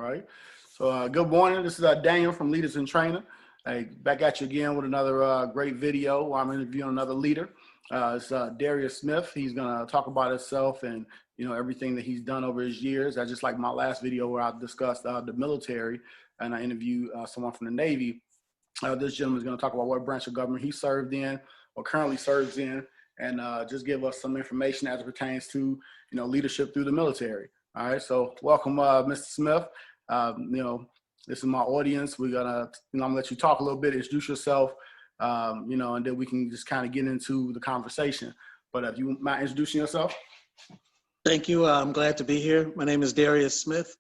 right. So good morning. This is Daniel from Leaders in Training. Hey, back at you again with another great video where I'm interviewing another leader. It's Darius Smith. He's going to talk about himself and everything that he's done over his years. I just like my last video where I discussed the military and I interviewed someone from the Navy. This gentleman is going to talk about what branch of government he served in or currently serves in, and just give us some information as it pertains to leadership through the military. All right, so welcome, Mr. Smith. This is my audience. We're gonna, I'm gonna let you talk a little bit, introduce yourself, and then we can just kind of get into the conversation. But if you mind introducing yourself. Thank you. I'm glad to be here. My name is Darius Smith.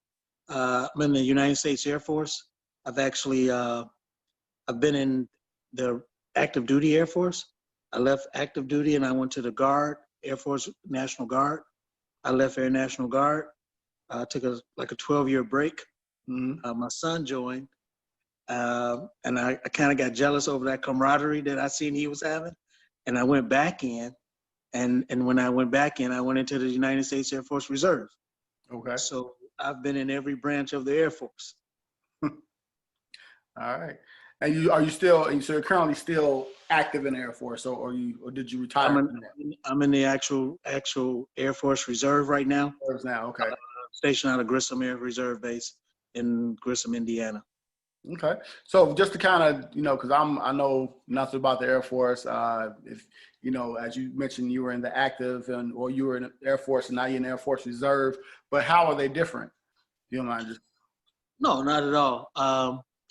I'm in the United States Air Force. I've actually, I've been in the active duty Air Force. I left active duty and I went to the Guard, Air Force National Guard. I left Air National Guard. Took a 12-year break. My son joined, and I kind of got jealous over that camaraderie that I seen he was having, and I went back in, and when I went back in, I went into the United States Air Force Reserve. Okay. So I've been in every branch of the Air Force. All right. And you're currently still active in the Air Force, or did you retire? I'm in the actual Air Force Reserve right now. Okay. Stationed out of Grissom Air Reserve Base in Grissom, Indiana. Okay. So just to kind of, because I know nothing about the Air Force. If as you mentioned, you were in the active or you were in the Air Force and now you're in the Air Force Reserve, but how are they different? You don't mind just? No, not at all.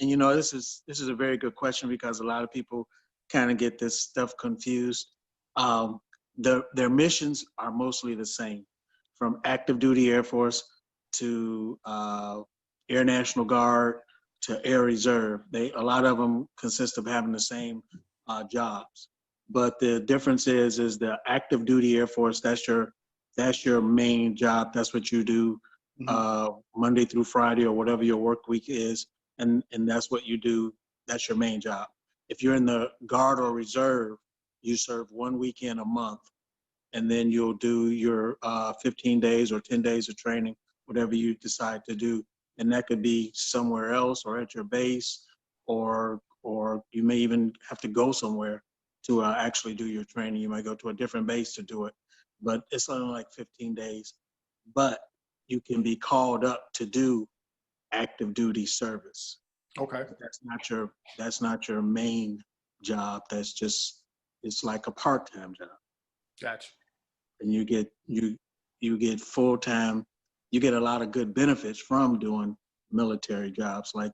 And this is a very good question because a lot of people kind of get this stuff confused. Their missions are mostly the same, from active duty Air Force to Air National Guard to Air Reserve. A lot of them consist of having the same jobs, but the difference is the active duty Air Force. That's your main job. That's what you do Monday through Friday or whatever your work week is, and that's what you do. That's your main job. If you're in the Guard or Reserve, you serve 1 weekend a month, and then you'll do your 15 days or 10 days of training, whatever you decide to do. And that could be somewhere else or at your base, or you may even have to go somewhere to actually do your training. You might go to a different base to do it, but it's only like 15 days. But you can be called up to do active duty service. Okay. That's not your main job. It's like a part-time job. Gotcha. And you get full-time. You get a lot of good benefits from doing military jobs, like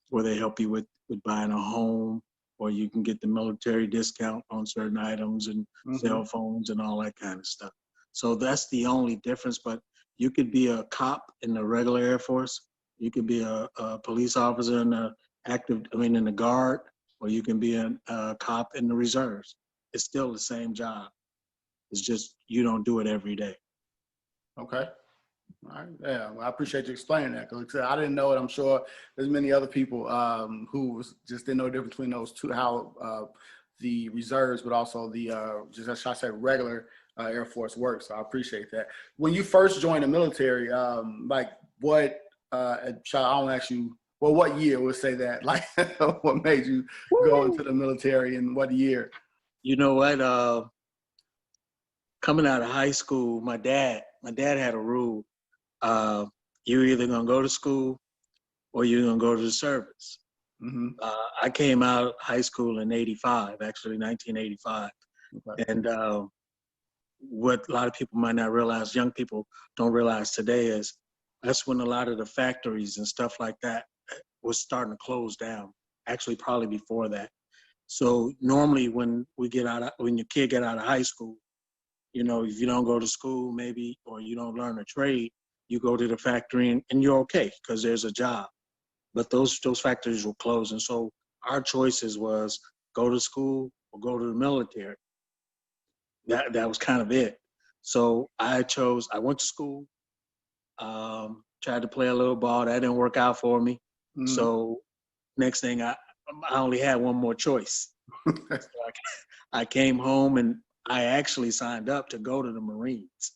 where they help you with buying a home, or you can get the military discount on certain items and cell phones and all that kind of stuff. So that's the only difference. But you could be a cop in the regular Air Force. You could be a police officer in the Guard, or you can be a cop in the reserves. It's still the same job. It's just you don't do it every day. Okay. All right. Yeah, well, I appreciate you explaining that, because I didn't know it. I'm sure there's many other people who just didn't know the difference between those two, how the reserves, but also the just I say regular Air Force works. So I appreciate that. When you first joined the military, like what? I don't ask you. Well, what year? We'll say that. Like, what made you go into the military, and what year? You know what? Coming out of high school, my dad had a rule. You're either gonna go to school or you're gonna go to the service. I came out of high school in '85, actually 1985. Okay. And what a lot of people might not realize, young people don't realize today, is that's when a lot of the factories and stuff like that was starting to close down. Actually, probably before that. So normally when your kid get out of high school, if you don't go to school maybe, or you don't learn a trade, you go to the factory and you're okay because there's a job. But those factories were closed. And so our choices was go to school or go to the military. That was kind of it. So I went to school, tried to play a little ball. That didn't work out for me. So next thing I only had one more choice. So I came home and I actually signed up to go to the Marines.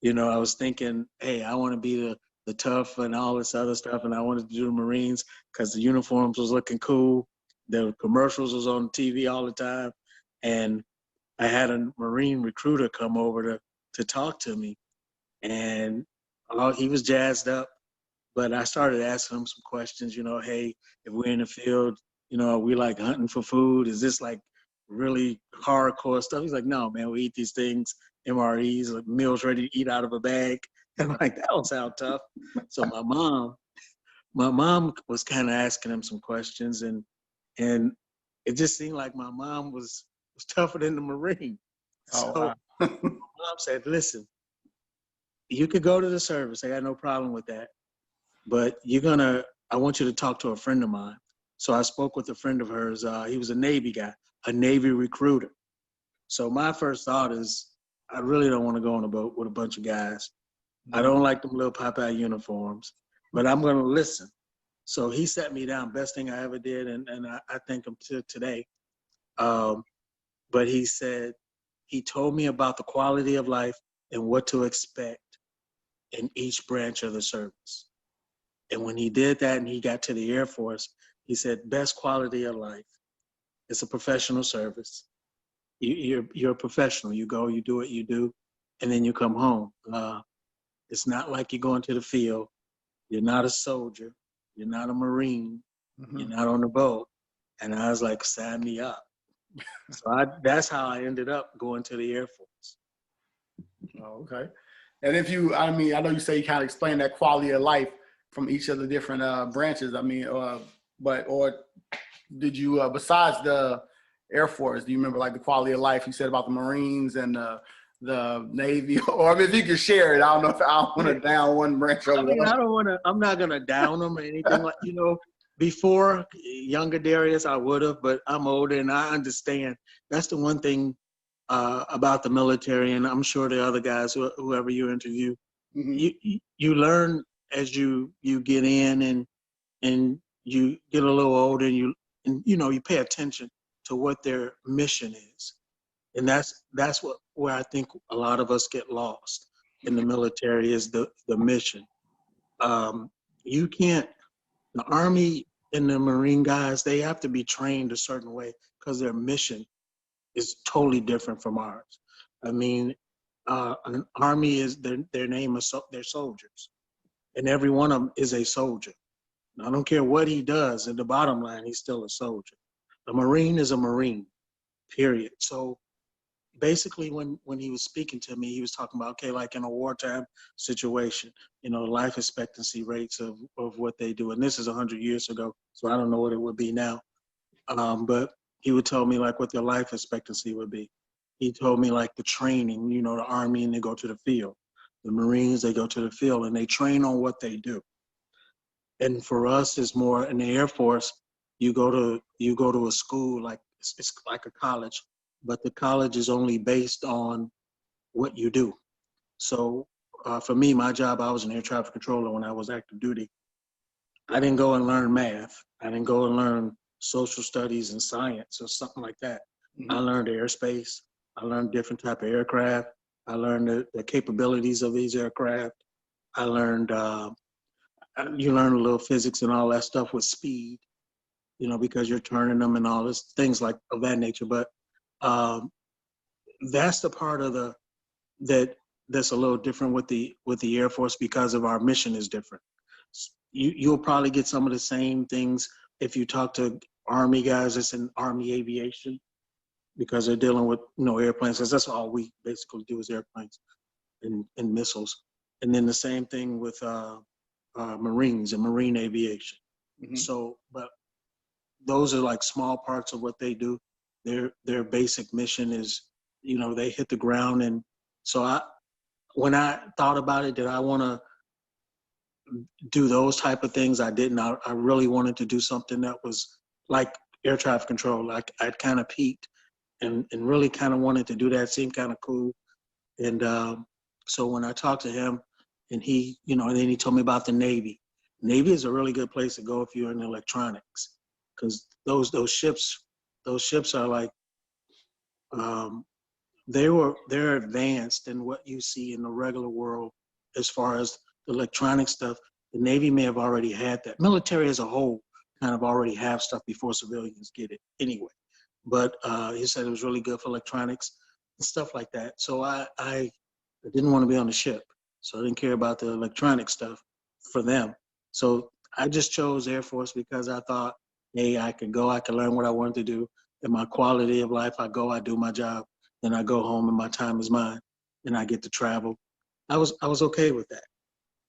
I was thinking, hey, I want to be the tough and all this other stuff. And I wanted to do the Marines because the uniforms was looking cool. The commercials was on TV all the time. And I had a Marine recruiter come over to talk to me. And he was jazzed up. But I started asking him some questions, hey, if we're in the field, are we like hunting for food? Is this like really hardcore stuff? He's like, no, man, we eat these things, MREs, like meals ready to eat out of a bag. And I'm like, that don't sound tough. So my mom was kind of asking him some questions, and it just seemed like my mom was tougher than the Marine. Oh, So wow. mom said, listen, you could go to the service. I got no problem with that. But I want you to talk to a friend of mine. So I spoke with a friend of hers. He was a Navy guy, a Navy recruiter. So my first thought is, I really don't want to go on a boat with a bunch of guys. I don't like them little Popeye uniforms, but I'm going to listen. So he sat me down, best thing I ever did, and I thank him to today. But he told me about the quality of life and what to expect in each branch of the service. And when he did that and he got to the Air Force, he said, best quality of life. It's a professional service. You're a professional. You go, you do what you do, and then you come home. It's not like you're going to the field. You're not a soldier. You're not a Marine. Mm-hmm. You're not on the boat. And I was like, sign me up. So that's how I ended up going to the Air Force. Oh, okay. And I know you say you kind of explained that quality of life from each of the different branches. Or did you, besides the Air Force, do you remember like the quality of life you said about the Marines and the Navy? Or if you could share it, I don't know if I want to down one branch over the other. I'm not going to down them or anything like, before younger Darius, I would have, but I'm older and I understand. That's the one thing about the military, and I'm sure the other guys, whoever you interview, mm-hmm. you learn as you get in and you get a little older and you pay attention to what their mission is. And that's where I think a lot of us get lost in the military is the mission. The Army and the Marine guys, they have to be trained a certain way because their mission is totally different from ours. I mean, an Army is their name is they're soldiers, and every one of them is a soldier. I don't care what he does. At the bottom line, he's still a soldier. A Marine is a Marine, period. So basically, when he was speaking to me, he was talking about, okay, like in a wartime situation, life expectancy rates of what they do. And this is 100 years ago, so I don't know what it would be now. But he would tell me like what their life expectancy would be. He told me like the training, the Army, and they go to the field. The Marines, they go to the field and they train on what they do. And for us, it's more in the Air Force, you go to a school, like it's like a college, but the college is only based on what you do. So for me, my job, I was an air traffic controller when I was active duty. I didn't go and learn math. I didn't go and learn social studies and science or something like that. Mm-hmm. I learned airspace. I learned different type of aircraft. I learned the capabilities of these aircraft. I learned, you learn a little physics and all that stuff with speed, because you're turning them and all this things like of that nature. But that's the part of that's a little different with the Air Force because of our mission is different. You'll probably get some of the same things if you talk to Army guys that's in Army aviation because they're dealing with airplanes, because that's all we basically do is airplanes and missiles. And then the same thing with Marines and Marine aviation. Mm-hmm. So, but those are like small parts of what they do. Their basic mission is, they hit the ground. And so when I thought about it, did I want to do those type of things? I didn't. I really wanted to do something that was like air traffic control. Like I'd kind of peaked and really kind of wanted to do that. It seemed kind of cool. And so when I talked to him and he, and then he told me about the Navy. Navy is a really good place to go if you're in electronics, because those ships are like, they're advanced in what you see in the regular world as far as the electronic stuff, the Navy may have already had that. Military as a whole kind of already have stuff before civilians get it anyway. But he said it was really good for electronics and stuff like that. So I didn't want to be on the ship. So I didn't care about the electronic stuff for them. So I just chose Air Force because I thought, hey, I can go, I can learn what I wanted to do. In my quality of life, I go, I do my job, then I go home and my time is mine, and I get to travel. I was okay with that.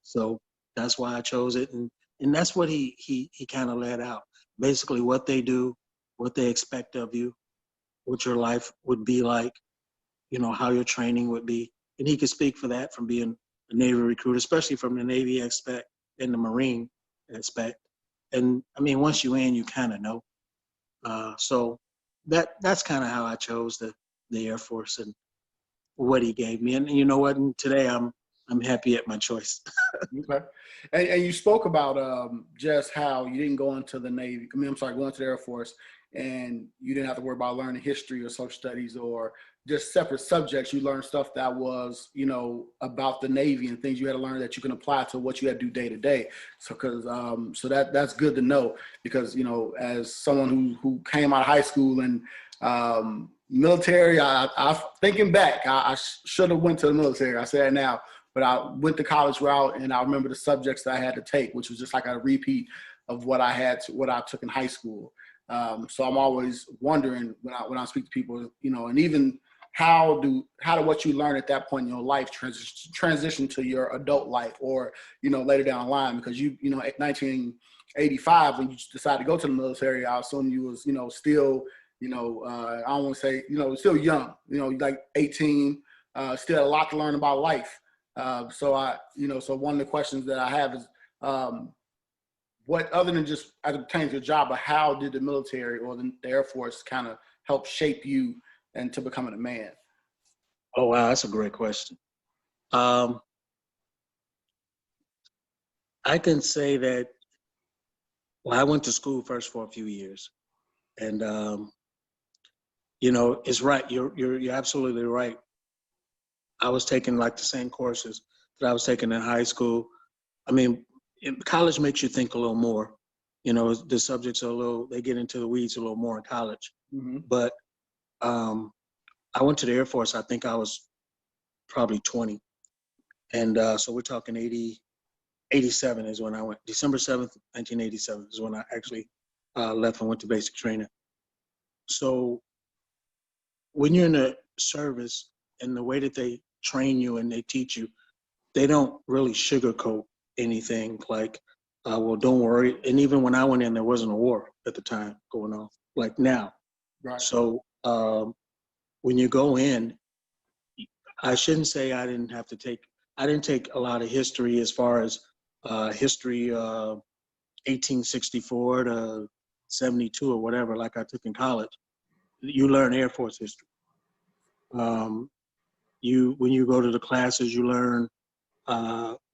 So that's why I chose it, and that's what he kind of laid out. Basically, what they do, what they expect of you, what your life would be like, you know, how your training would be, and he could speak for that from being a Navy recruit, especially from the Navy aspect and the Marine aspect. And I mean, once you in, you kind of know. So that's kind of how I chose the Air Force and what he gave me. And you know what? And today I'm happy at my choice. Okay. And you spoke about just how you didn't go into the Navy. I mean, I'm sorry, going to the Air Force, and you didn't have to worry about learning history or social studies or just separate subjects. You learned stuff that was, you know, about the Navy and things you had to learn that you can apply to what you had to do day to day. So, so that's good to know, because, you know, as someone who came out of high school and military, I thinking back, I should have went to the military. I say it now. But I went the college route, and I remember the subjects that I had to take, which was just like a repeat of what I took in high school. So I'm always wondering when I speak to people, you know, and even how do what you learn at that point in your life transition to your adult life, or, you know, later down the line, because you know, at 1985, when you decided to go to the military, I assume you was, you know, still, you know, I don't want to say, you know, still young, you know, like 18, still had a lot to learn about life. So one of the questions that I have is, what, other than just as it pertains to your job, but how did the military or the Air Force kind of help shape you into becoming a man? Oh, wow, that's a great question. I can say that, well, I went to school first for a few years, and you know, it's right. You're absolutely right. I was taking like the same courses that I was taking in high school. I mean, college makes you think a little more. You know, the subjects are they get into the weeds a little more in college. Mm-hmm. But I went to the Air Force, I think I was probably 20. And so we're talking 87 is when I went. December 7th, 1987 is when I actually left and went to basic training. So when you're in the service, and the way that they train you and they teach you, they don't really sugarcoat anything like, well, don't worry. And even when I went in, there wasn't a war at the time going on, like now. Right. So when you go in, I shouldn't say I didn't take a lot of history as far as history 1864 to 72 or whatever, like I took in college. You learn Air Force history. When you go to the classes, you learn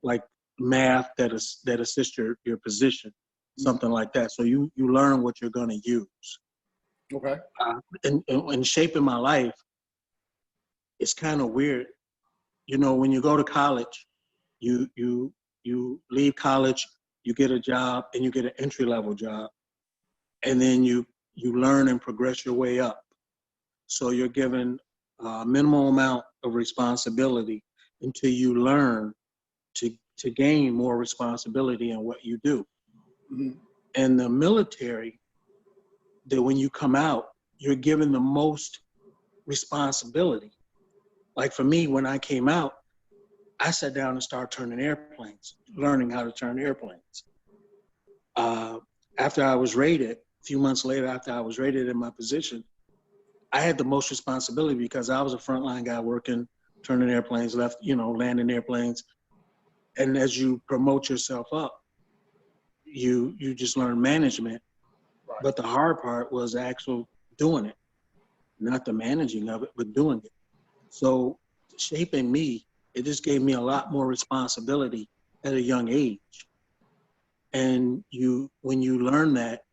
like math that assists your position, something like that. So you learn what you're going to use. Okay. And shaping my life, it's kind of weird. You know, when you go to college, you leave college, you get a job, and you get an entry-level job, and then you learn and progress your way up. So you're given a minimal amount of responsibility until you learn to gain more responsibility in what you do. Mm-hmm. And the military, that when you come out, you're given the most responsibility. Like for me, when I came out, I sat down and started turning airplanes, learning how to turn airplanes. After I was rated, a few months later, after I was rated in my position, I had the most responsibility because I was a frontline guy working, turning airplanes, landing airplanes. And as you promote yourself up, you just learn management. Right. But the hard part was actual doing it, not the managing of it, but doing it. So shaping me, it just gave me a lot more responsibility at a young age. And when you learn that,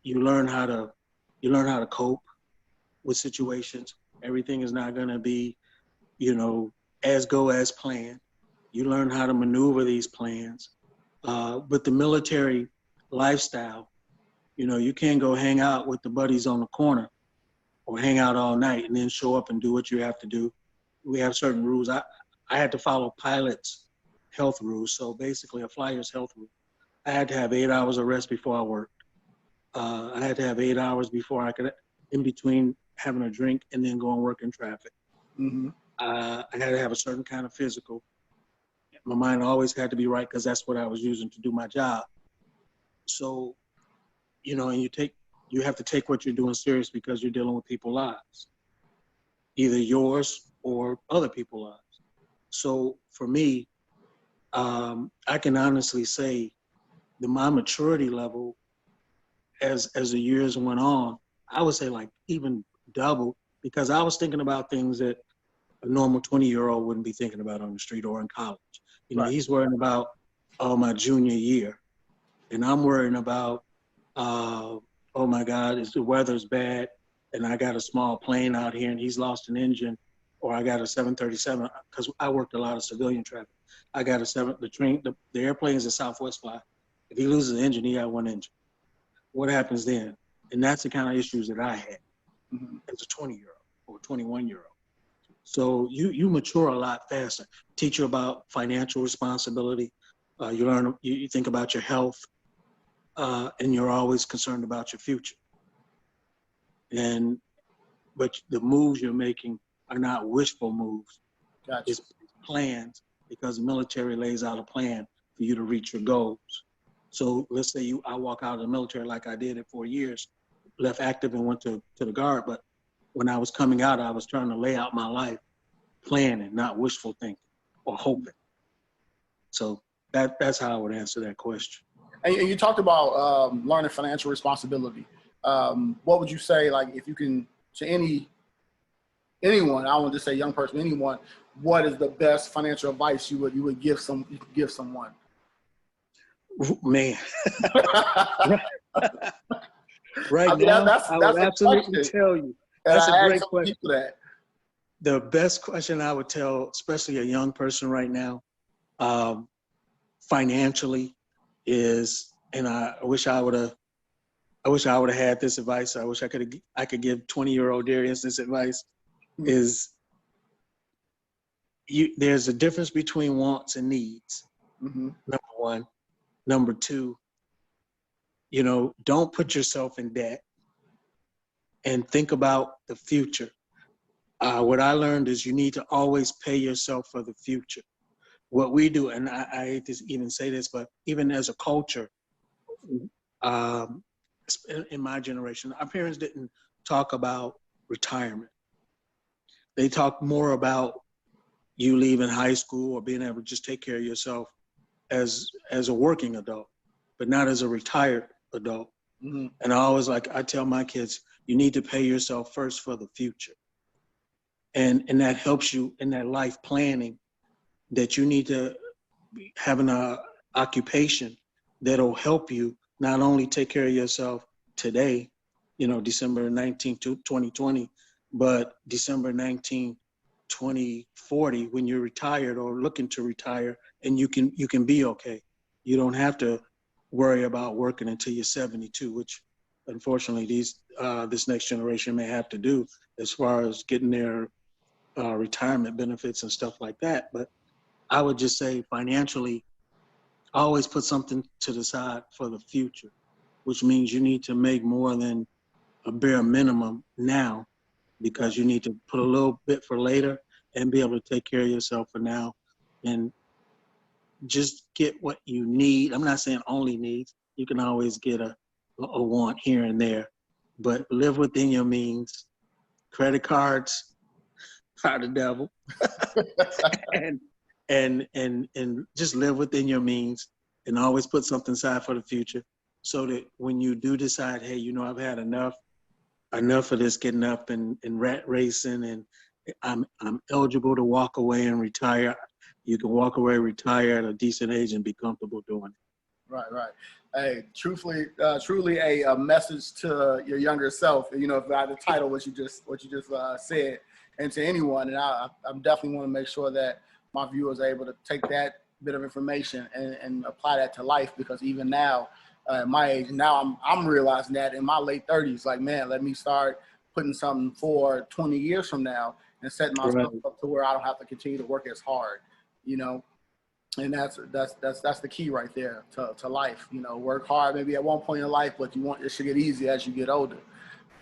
you learn how to cope with situations. Everything is not going to be, as planned. You learn how to maneuver these plans. But the military lifestyle, you can't go hang out with the buddies on the corner or hang out all night and then show up and do what you have to do. We have certain rules. I had to follow pilots' health rules. So basically a flyer's health rule. I had to have 8 hours of rest before I worked. I had to have 8 hours before I could, in between having a drink and then go and work in traffic. Mm-hmm. I had to have a certain kind of physical. My mind always had to be right because that's what I was using to do my job. So, and you have to take what you're doing serious because you're dealing with people's lives, either yours or other people's lives. So for me, I can honestly say that my maturity level as the years went on, I would say like even double, because I was thinking about things that a normal 20-year-old wouldn't be thinking about on the street or in college. Right. He's worrying about my junior year, and I'm worrying about, oh my God, the weather's bad, and I got a small plane out here, and he's lost an engine, or I got a 737, because I worked a lot of civilian traffic. I got the airplanes that Southwest fly. If he loses an engine, he got one engine. What happens then? And that's the kind of issues that I had as a 20-year-old or 21-year-old. So you mature a lot faster. Teach you about financial responsibility. You learn, you think about your health, and you're always concerned about your future. But the moves you're making are not wishful moves. Gotcha. It's plans, because the military lays out a plan for you to reach your goals. So let's say I walk out of the military like I did at 4 years, left active and went to the Guard. But when I was coming out, I was trying to lay out my life, planning, not wishful thinking or hoping. So that's how I would answer that question. And you talked about learning financial responsibility. What would you say, like, if you can, to anyone, I won't just say young person, anyone, what is the best financial advice you would give someone? Man, right now, I would absolutely tell you. That's a great question. The best question I would tell, especially a young person right now, financially, is, and I wish I would have had this advice. I wish I could give 20-year-old Darius this advice. Mm-hmm. Is there's a difference between wants and needs. Mm-hmm. Number one. Number two, don't put yourself in debt, and think about the future. What I learned is you need to always pay yourself for the future. What we do, and I hate to even say this, but even as a culture, in my generation, our parents didn't talk about retirement. They talked more about you leaving high school or being able to just take care of yourself as a working adult, but not as a retired adult. Mm-hmm. And I tell my kids, you need to pay yourself first for the future. And that helps you in that life planning, that you need to have an occupation that'll help you not only take care of yourself today, December 19, 2020, but December 19, 2040, when you're retired or looking to retire, and you can be okay. You don't have to worry about working until you're 72, which unfortunately this next generation may have to do as far as getting their retirement benefits and stuff like that. But I would just say financially, always put something to the side for the future, which means you need to make more than a bare minimum now, because you need to put a little bit for later and be able to take care of yourself for now, and just get what you need. I'm not saying only needs. You can always get a want here and there, but live within your means. Credit cards are the devil. and just live within your means, and always put something aside for the future, so that when you do decide, hey, I've had enough of this getting up and rat racing, and I'm eligible to walk away and retire. You can walk away, retire at a decent age, and be comfortable doing it. Right. Hey, truly a message to your younger self. By the title, what you just said, and to anyone. And I definitely want to make sure that my viewers are able to take that bit of information and apply that to life, because even now, at my age now, I'm realizing that in my late 30s, like, man, let me start putting something for 20 years from now and setting myself up to where I don't have to continue to work as hard, you know. And that's the key right there to life, you know. Work hard maybe at one point in life, but it should get easy as you get older,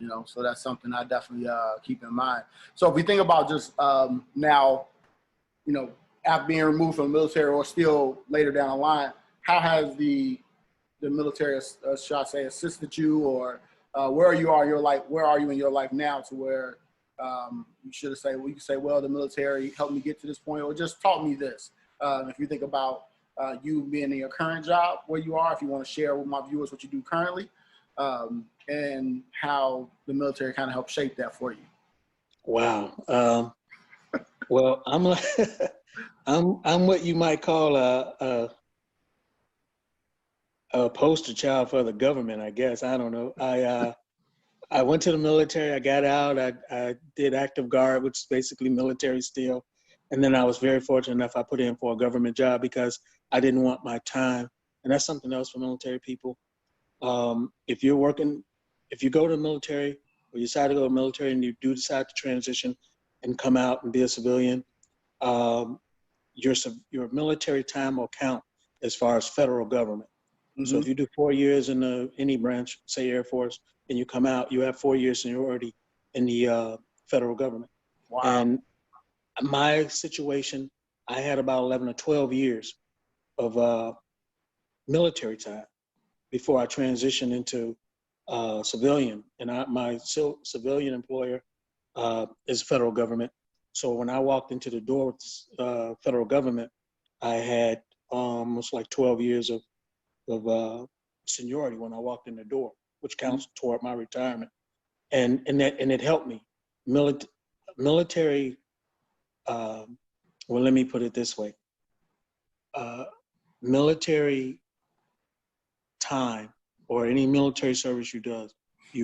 you know. So that's something I definitely keep in mind. So if we think about just now, you know, after being removed from the military or still later down the line, how has the military, shall I say, assisted you, or where you are in your life? Where are you in your life now to where you should say, well, you can say, well, the military helped me get to this point, or just taught me this. If you think about you being in your current job, where you are, if you want to share with my viewers what you do currently, and how the military kind of helped shape that for you. Wow. Well, I'm like, I'm what you might call a poster child for the government, I guess. I don't know. I went to the military. I got out. I did active guard, which is basically military still. And then I was very fortunate enough, I put in for a government job because I didn't want my time. And that's something else for military people. If you go to the military, or you decide to go to the military and you do decide to transition and come out and be a civilian, your military time will count as far as federal government. Mm-hmm. So if you do 4 years in any branch, say Air Force, and you come out, you have 4 years seniority in the federal government. Wow. And my situation, I had about 11 or 12 years of military time before I transitioned into civilian. And my civilian employer is federal government. So when I walked into the door with federal government, I had almost like 12 years of seniority when I walked in the door, which counts toward my retirement. And it helped me. Military, well, let me put it this way. Military time or any military service you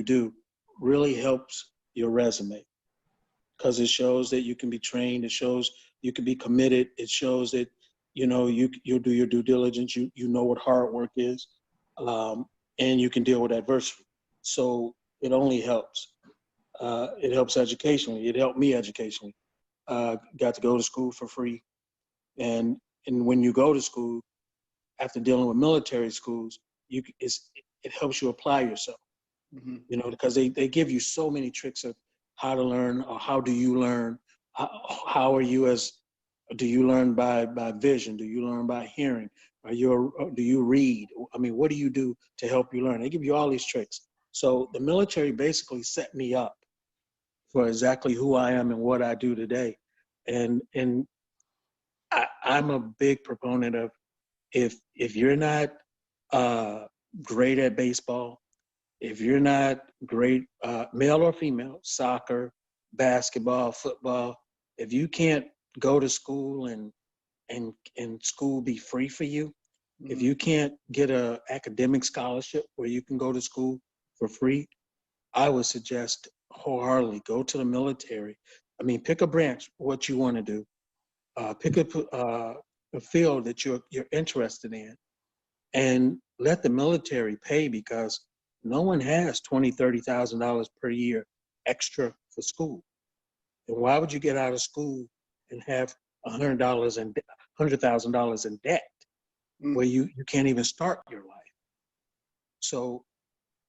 do really helps your resume, because it shows that you can be trained. It shows you can be committed. It shows that, you know, you'll do your due diligence. You know what hard work is, and you can deal with adversity. So it only helps. It helps educationally. It helped me educationally. Got to go to school for free, and when you go to school, after dealing with military schools, it helps you apply yourself. Mm-hmm. You know, because they give you so many tricks of how to learn, or how do you learn? How are you do you learn by vision? Do you learn by hearing? Do you read? I mean, what do you do to help you learn? They give you all these tricks. So the military basically set me up for exactly who I am and what I do today. And I'm a big proponent of, if you're not great at baseball, if you're not great, male or female, soccer, basketball, football, if you can't go to school and school be free for you, mm-hmm. if you can't get a academic scholarship where you can go to school for free, I would suggest wholeheartedly go to the military. I mean, pick a branch, what you want to do. Pick a field that you're interested in, and let the military pay, because no one has $20,000, $30,000 per year extra for school. And why would you get out of school and have $100,000 in debt where you can't even start your life? So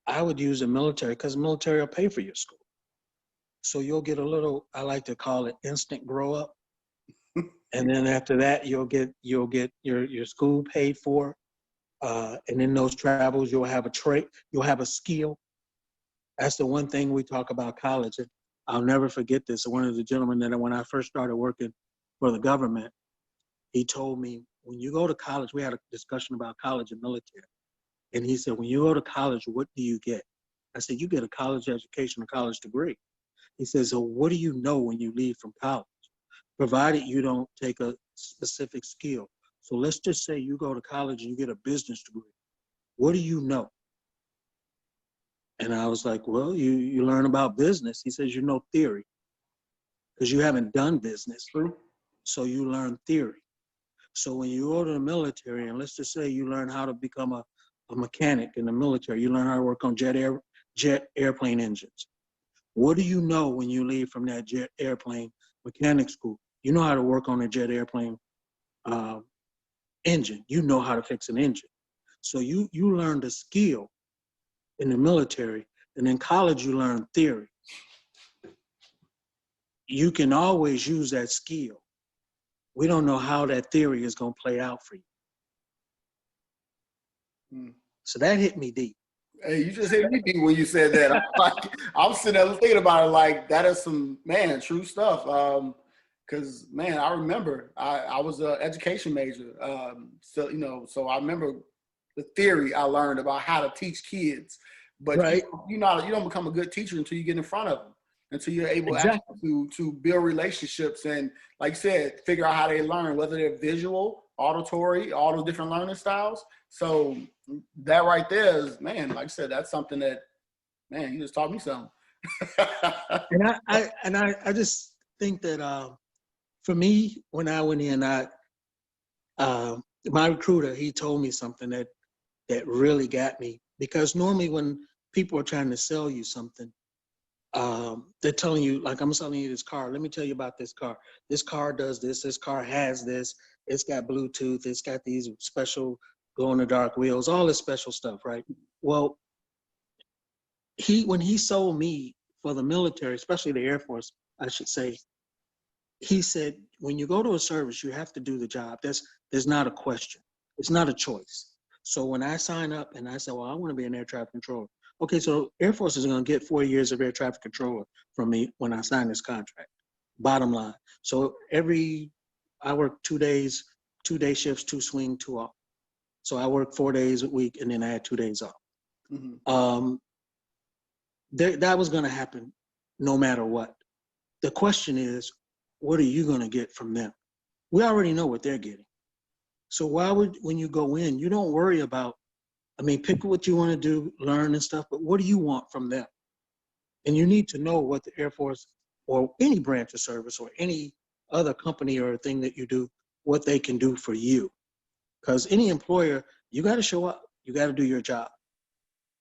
I would use the military, because the military will pay for your school. So you'll get a little, I like to call it instant grow up. And then after that, you'll get your school paid for. And in those travels, you'll have a trait, you'll have a skill. That's the one thing we talk about college. And I'll never forget this. One of the gentlemen that when I first started working for the government, he told me, when you go to college, we had a discussion about college and military. And he said, when you go to college, what do you get? I said, you get a college education, a college degree. He says, so what do you know when you leave from college? Provided you don't take a specific skill. So let's just say you go to college and you get a business degree. What do you know? And I was like, well, you learn about business. He says, you know theory, because you haven't done business. True. so you learn theory. So when you go to the military, and let's just say you learn how to become a mechanic in the military, you learn how to work on jet airplane engines. What do you know when you leave from that jet airplane mechanic school? You know how to work on a jet airplane engine. You know how to fix an engine. So you learned a skill in the military, and in college you learn theory. You can always use that skill. We don't know how that theory is going to play out for you. So that hit me deep. Hey, you just hit me deep when you said that. I'm sitting there thinking about it like that is some, man, true stuff. Because, man, I remember I was an education major. So, you know, so I remember the theory I learned about how to teach kids. But right. you don't become a good teacher until you get in front of them, until you're able exactly. to build relationships and, like you said, figure out how they learn, whether they're visual, auditory, all those different learning styles. So that right there is, man, like I said, that's something that, man, you just taught me something. And I just think that for me, when I went in, my recruiter, he told me something that really got me, because normally when people are trying to sell you something, they're telling you, like, I'm selling you this car. Let me tell you about this car. This car does this. This car has this. It's got Bluetooth. It's got these special glow-in-the-dark wheels, all this special stuff, right? Well, when he sold me for the military, especially the Air Force, I should say, he said, when you go to a service, you have to do the job. There's not a question. It's not a choice. So when I sign up and I say, well, I want to be an air traffic controller. Okay, so Air Force is going to get 4 years of air traffic controller from me when I sign this contract. Bottom line. So I work 2 days, 2 day shifts, 2 swing, 2 off. So I work 4 days a week, and then I had 2 days off. Mm-hmm. That was going to happen no matter what. The question is, what are you going to get from them? We already know what they're getting. So when you go in, you don't worry about, pick what you want to do, learn and stuff, but what do you want from them? And you need to know what the Air Force or any branch of service or any other company or thing that you do, what they can do for you. Because any employer, you got to show up, you got to do your job.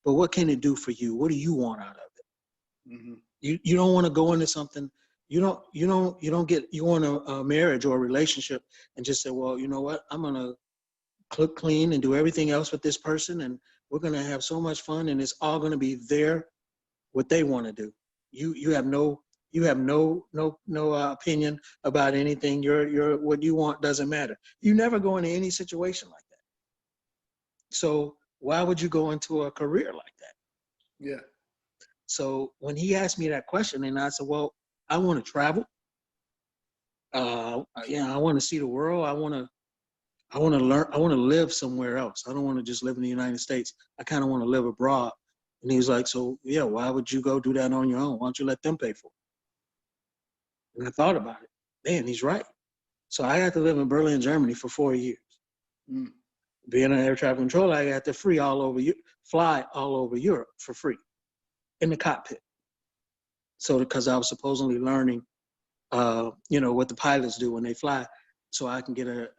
But what can it do for you? What do you want out of it? Mm-hmm. You don't want to go into something, you want a marriage or a relationship and just say, well, you know what, I'm going to cook, clean, and do everything else with this person, and we're going to have so much fun, and it's all going to be what they want to do. You have no opinion about anything. Your what you want doesn't matter. You never go into any situation like that. So why would you go into a career like that? Yeah. So when he asked me that question, and I said, well, I want to travel. I want to see the world. I want to learn. I want to live somewhere else. I don't want to just live in the United States. I kind of want to live abroad. And he was like, so yeah, why would you go do that on your own? Why don't you let them pay for it? And I thought about it. Man, he's right. So I got to live in Berlin, Germany for 4 years. Being an air traffic controller, I got to fly all over Europe for free in the cockpit. So because I was supposedly learning, what the pilots do when they fly, so I can get a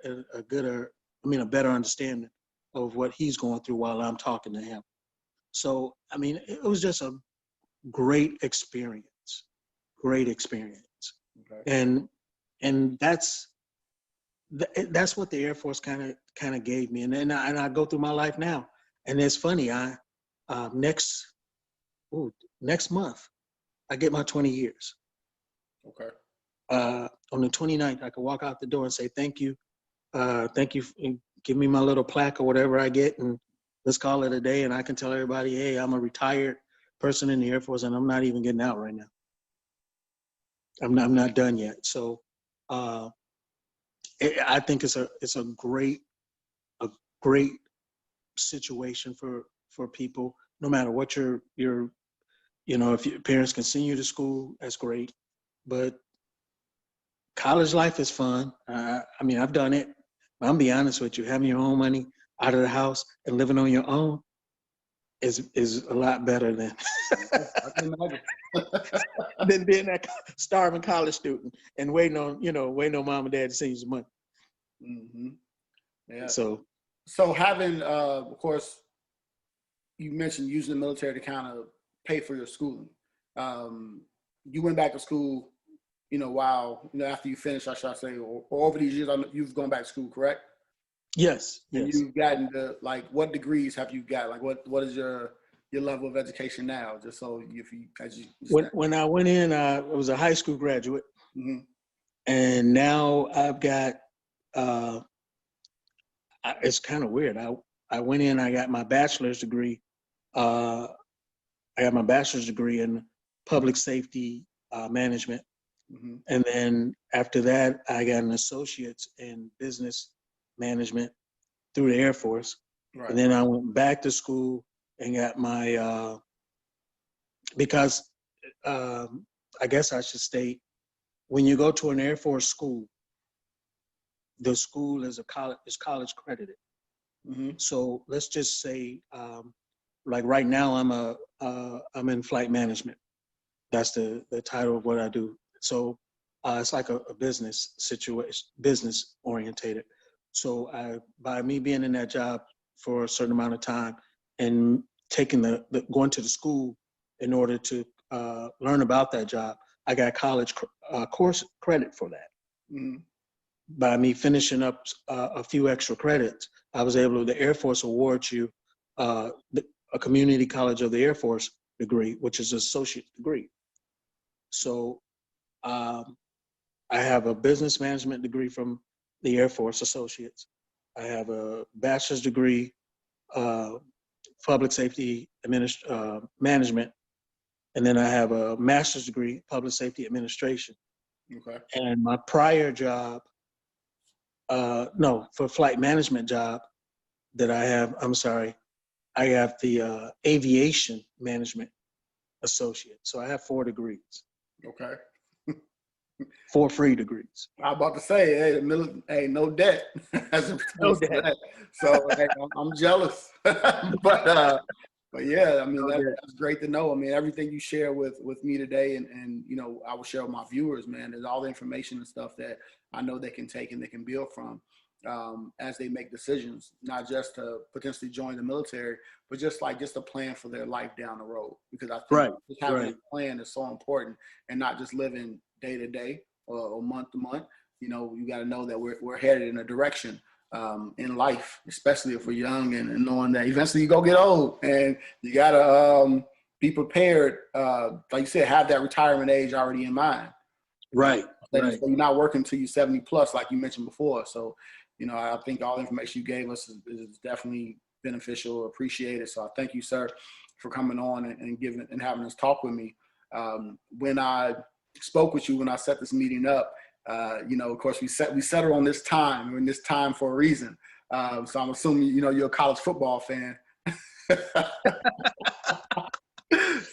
better understanding of what he's going through while I'm talking to him. So, it was just a great experience. Okay. And that's what the Air Force kind of gave me. And I go through my life now. And it's funny, next month, I get my 20 years. Okay. On the 29th, I could walk out the door and say, thank you. Thank you. Give me my little plaque or whatever I get, and let's call it a day. And I can tell everybody, hey, I'm a retired person in the Air Force, and I'm not even getting out right now. I'm not done yet. So I think it's a great situation for people, no matter what if your parents can send you to school, that's great. But college life is fun. I've done it. I'm be honest with you, having your own money out of the house and living on your own, is a lot better than I can imagine. than being that starving college student and waiting on mom and dad to send you some money. Mm-hmm. Yeah. So having, of course, you mentioned using the military to kind of pay for your schooling. You went back to school, after you finished, I should say, or over these years, you've gone back to school, correct? yes. And you've gotten to, like, what degrees have you got? Like, what is your level of education now? Just so When I went in, I was a high school graduate, mm-hmm. and now I've got. It's kind of weird. I went in. I got my bachelor's degree. I got my bachelor's degree in public safety management, Mm-hmm. and then after that, I got an associate's in business management through the Air Force. Right. And then I went back to school and got my because I guess I should state, when you go to an Air Force school, the school is college credited. Mm-hmm. So let's just say, like right now, I'm in flight management. That's the title of what I do. So it's like a business situation, business orientated. So by me being in that job for a certain amount of time and taking going to the school in order to learn about that job, I got college course credit for that. Mm-hmm. By me finishing up a few extra credits, I was able to, the Air Force awards you a community college of the Air Force degree, which is an associate degree. So I have a business management degree from the Air Force Associates. I have a bachelor's degree, public safety management, and then I have a master's degree, public safety administration. Okay. And my prior job, for flight management job that I have, I have the aviation management associate. So I have 4 degrees. Okay. 4 free degrees. I'm about to say, hey, no debt. No debt. That. So hey, I'm jealous, but yeah, I mean that's great to know. I mean everything you share with me today, and I will share with my viewers, man. There's all the information and stuff that I know they can take and they can build from as they make decisions, not just to potentially join the military, but just a plan for their life down the road. Because I think just having a plan is so important, and not just living day to day or month to month. You got to know that we're headed in a direction in life, especially if we're young, and knowing that eventually you go get old, and you got to be prepared. Like you said, have that retirement age already in mind. Right. So you're not working until you're 70 plus, like you mentioned before. So, I think all the information you gave us is definitely beneficial, appreciated. So I thank you, sir, for coming on and having this talk with me. When I spoke with you, when I set this meeting up, of course we settled on this time. We're in this time for a reason. So I'm assuming, you're a college football fan.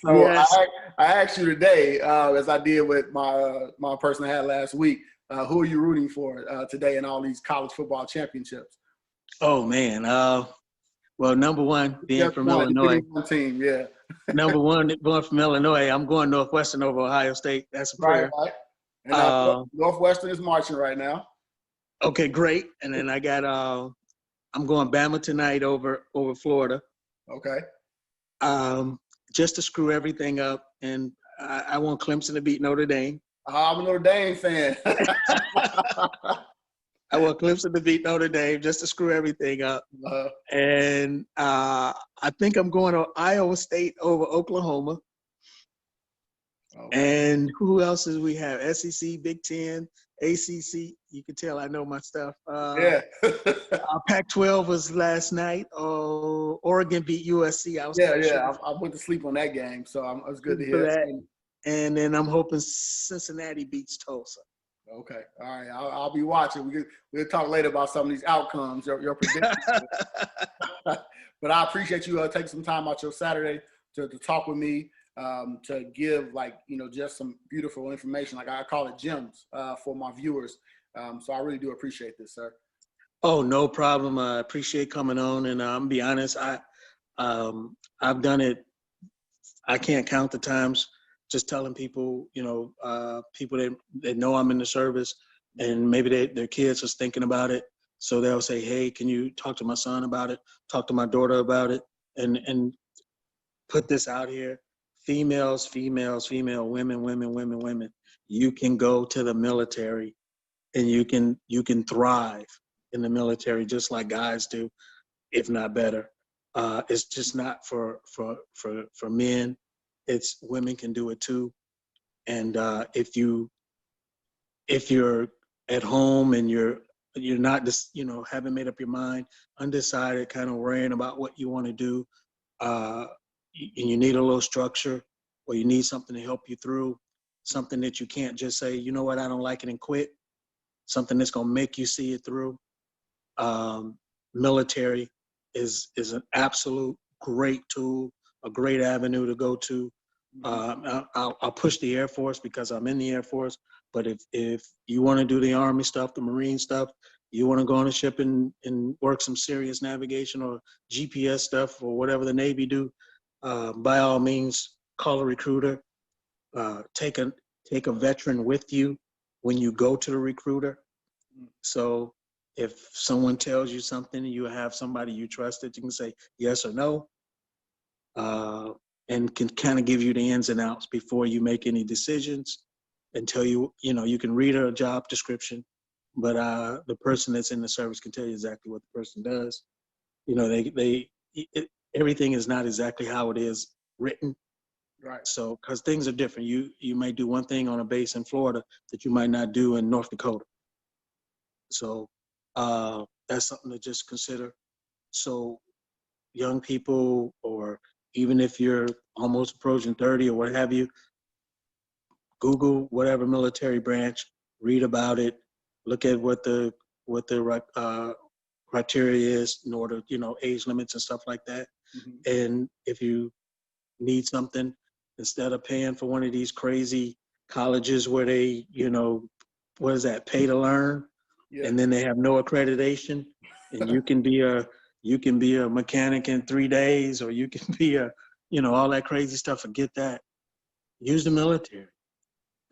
So yes. I asked you today, as I did with my person I had last week, who are you rooting for today in all these college football championships? Oh man, well, number one, being from Illinois. Team, yeah. Number one, going from Illinois, I'm going Northwestern over Ohio State. That's a prayer. Right. And Northwestern is marching right now. Okay, great. And then I got I'm going Bama tonight over Florida. Okay. Just to screw everything up, and I want Clemson to beat Notre Dame. I'm a Notre Dame fan. I want Clemson to beat Notre Dame just to screw everything up. And I think I'm going to Iowa State over Oklahoma. Okay. And who else do we have? SEC, Big Ten, ACC. You can tell I know my stuff. Yeah. Pac-12 was last night. Oregon beat USC. I went to sleep on that game, so it was good to hear that. And then I'm hoping Cincinnati beats Tulsa. Okay. All right. I'll be watching. We'll talk later about some of these outcomes, your predictions. But I appreciate you taking some time out your Saturday to talk with me, to give just some beautiful information. Like I call it gems for my viewers. So I really do appreciate this, sir. Oh, no problem. I appreciate coming on. And I'm be honest, I've done it. I can't count the times just telling people, people that know I'm in the service, and maybe their kids are thinking about it. So they'll say, hey, can you talk to my son about it? Talk to my daughter about it, and put this out here. Females, women. You can go to the military, and you can thrive in the military just like guys do, if not better. It's just not for men. It's women can do it too. And if you're at home and you're not just haven't made up your mind, undecided, kind of worrying about what you want to do, and you need a little structure, or you need something to help you through, something that you can't just say, you know what, I don't like it, and quit. Something that's gonna make you see it through. Military is an absolute great tool, a great avenue to go to. I'll push the Air Force because I'm in the Air Force. But if you want to do the Army stuff, the Marine stuff, you want to go on a ship and work some serious navigation or GPS stuff or whatever the Navy do, by all means, call a recruiter. Take a veteran with you when you go to the recruiter. So if someone tells you something, you have somebody you trust that you can say yes or no, and can kind of give you the ins and outs before you make any decisions, until you can read a job description, but the person that's in the service can tell you exactly what the person does. Everything is not exactly how it is written. Right. So, because things are different, you may do one thing on a base in Florida that you might not do in North Dakota. So that's something to just consider. So young people, or even if you're almost approaching 30 or what have you, Google whatever military branch, read about it, look at what the criteria is in order, age limits and stuff like that. Mm-hmm. And if you need something, instead of paying for one of these crazy colleges where they, what is that, pay to learn, Yeah. and then they have no accreditation, and you can be a mechanic in 3 days, or you can be all that crazy stuff. Forget that. Use the military,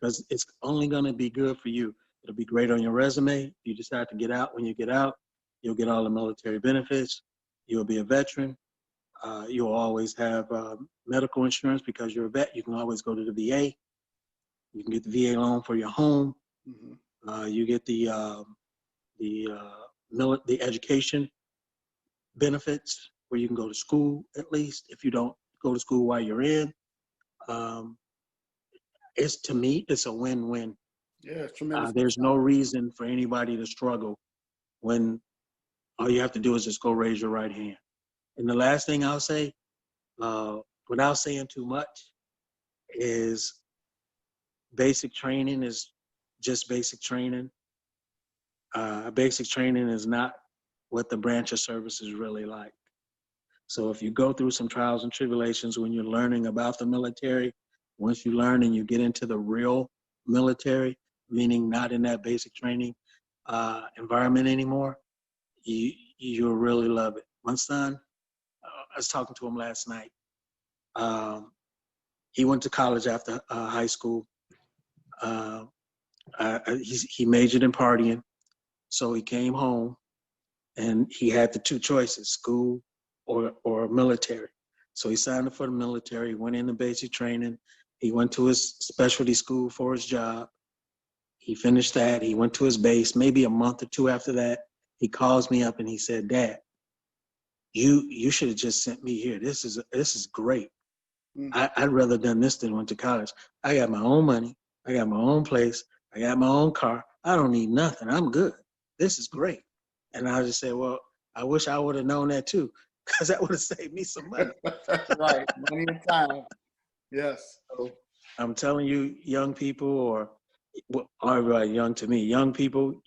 because it's only going to be good for you. It'll be great on your resume. If you decide to get out, when you get out, you'll get all the military benefits. You'll be a veteran. You'll always have medical insurance because you're a vet. You can always go to the VA. You can get the VA loan for your home. Mm-hmm. You get the education benefits, where you can go to school, at least if you don't go to school while you're in. To me, it's a win-win. Yeah, it's tremendous. There's no reason for anybody to struggle when all you have to do is just go raise your right hand. And the last thing I'll say, without saying too much, is basic training is just basic training. Basic training is not what the branch of service is really like. So if you go through some trials and tribulations when you're learning about the military, once you learn and you get into the real military, meaning not in that basic training environment anymore, you'll really love it. My son, I was talking to him last night. He went to college after high school. He majored in partying, so he came home and he had the two choices: school or military. So he signed up for the military, went into basic training. He went to his specialty school for his job. He finished that. He went to his base. Maybe a month or two after that, he calls me up and he said, "Dad, you should have just sent me here. This is great. I'd rather done this than went to college. I got my own money. I got my own place. I got my own car. I don't need nothing. I'm good. This is great." And I just said, well, I wish I would have known that too, because that would have saved me some money. Right, money and time. Yes. So I'm telling you, young people, or everybody young to me, young people,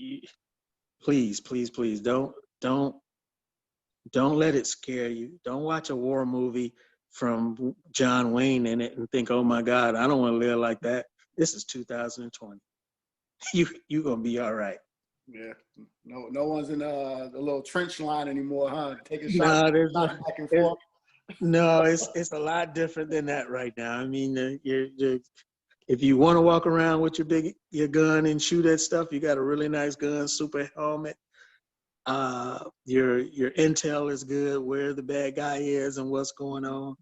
please don't let it scare you. Don't watch a war movie from John Wayne in it and think, oh my God, I don't want to live like that. This is 2020. You're gonna be all right. Yeah. No one's in the little trench line anymore, huh? Taking shots No, back and forth. No, it's a lot different than that right now. I mean, if you want to walk around with your gun and shoot at stuff, you got a really nice gun, super helmet. Your intel is good, where the bad guy is and what's going on.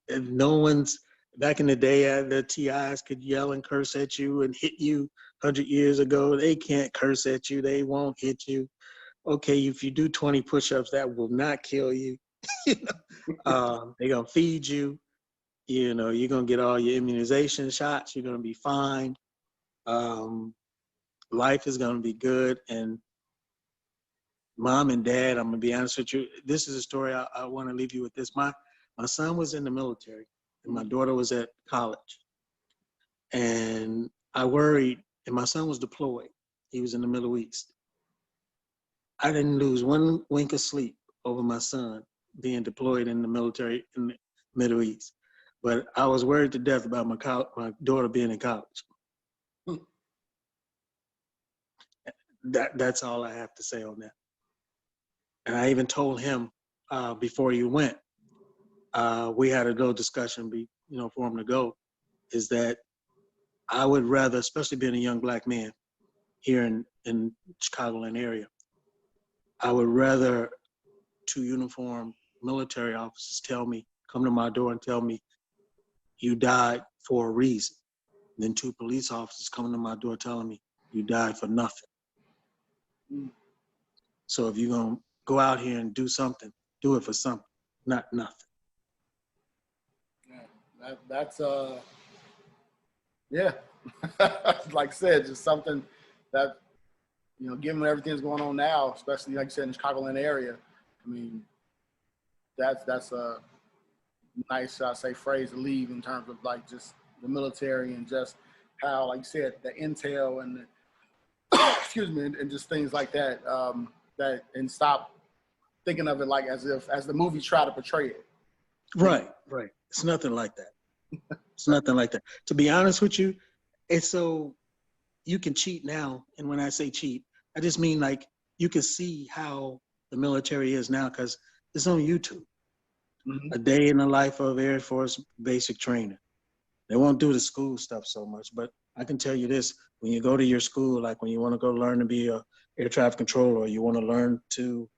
And no one's back in the day, the TIs could yell and curse at you and hit you 100 years ago. They can't curse at you. They won't hit you. Okay, if you do 20 push-ups, that will not kill you. You know, they're gonna feed you. You know, you're gonna get all your immunization shots. You're gonna be fine. Life is gonna be good. And mom and dad, I'm gonna be honest with you. This is a story I want to leave you with. This. My son was in the military, and my daughter was at college. And I worried. And my son was deployed. He was in the Middle East. I didn't lose one wink of sleep over my son being deployed in the military in the Middle East. But I was worried to death about my daughter being in college. That's all I have to say on that. And I even told him before he went, we had a little discussion, for him to go, is that I would rather, especially being a young black man here in Chicagoland area, I would rather 2 uniformed military officers come to my door and tell me you died for a reason, than 2 police officers coming to my door telling me you died for nothing. So if you're going to go out here and do something, do it for something, not nothing. Yeah, that's yeah. Like I said, just something that, given everything that's going on now, especially like you said in the Chicagoland area, I mean, that's a nice, phrase to leave in terms of like just the military and just how, like you said, the intel and excuse me, and just things like that, and stop thinking of it like as the movie try to portray it. Right. It's nothing like that. It's nothing like that. To be honest with you, it's so you can cheat now. And when I say cheat, I just mean like you can see how the military is now because it's on YouTube. Mm-hmm. A day in the life of Air Force basic trainer. They won't do the school stuff so much, but I can tell you this, when you go to your school, like when you want to go learn to be a air traffic controller, or you want to learn to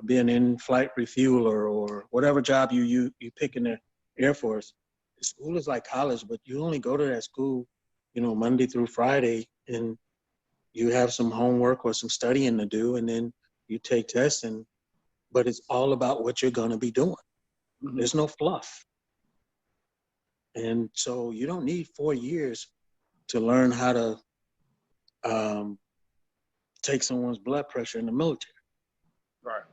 be an in-flight refueler or whatever job you pick in the Air Force, the school is like college, but you only go to that school, Monday through Friday, and you have some homework or some studying to do, and then you take tests, but it's all about what you're going to be doing. Mm-hmm. There's no fluff. And so you don't need 4 years to learn how to take someone's blood pressure in the military. Right.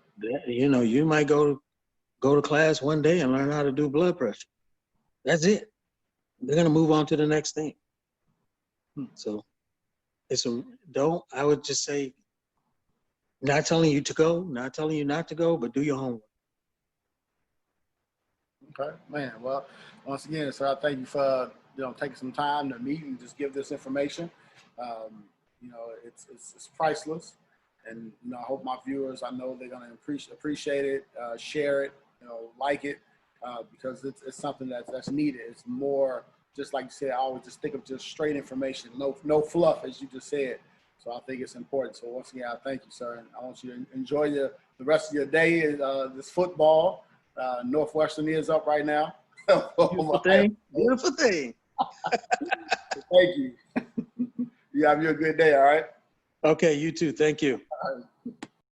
You might go to class one day and learn how to do blood pressure. That's it. They're going to move on to the next thing. So I would just say, not telling you to go, not telling you not to go, but do your homework. Okay, man. Well, once again, sir, I thank you for taking some time to meet and just give this information. It's priceless, and I hope my viewers, I know they're going to appreciate it, share it, like it, because it's something that's needed. It's more just like you said. I always just think of just straight information, no fluff, as you just said. So I think it's important. So once again, I thank you, sir, and I want you to enjoy the rest of your day. This football. Northwestern is up right now. Beautiful thing. Beautiful thing. Thank you. You have a good day, all right? Okay, you too. Thank you. All right.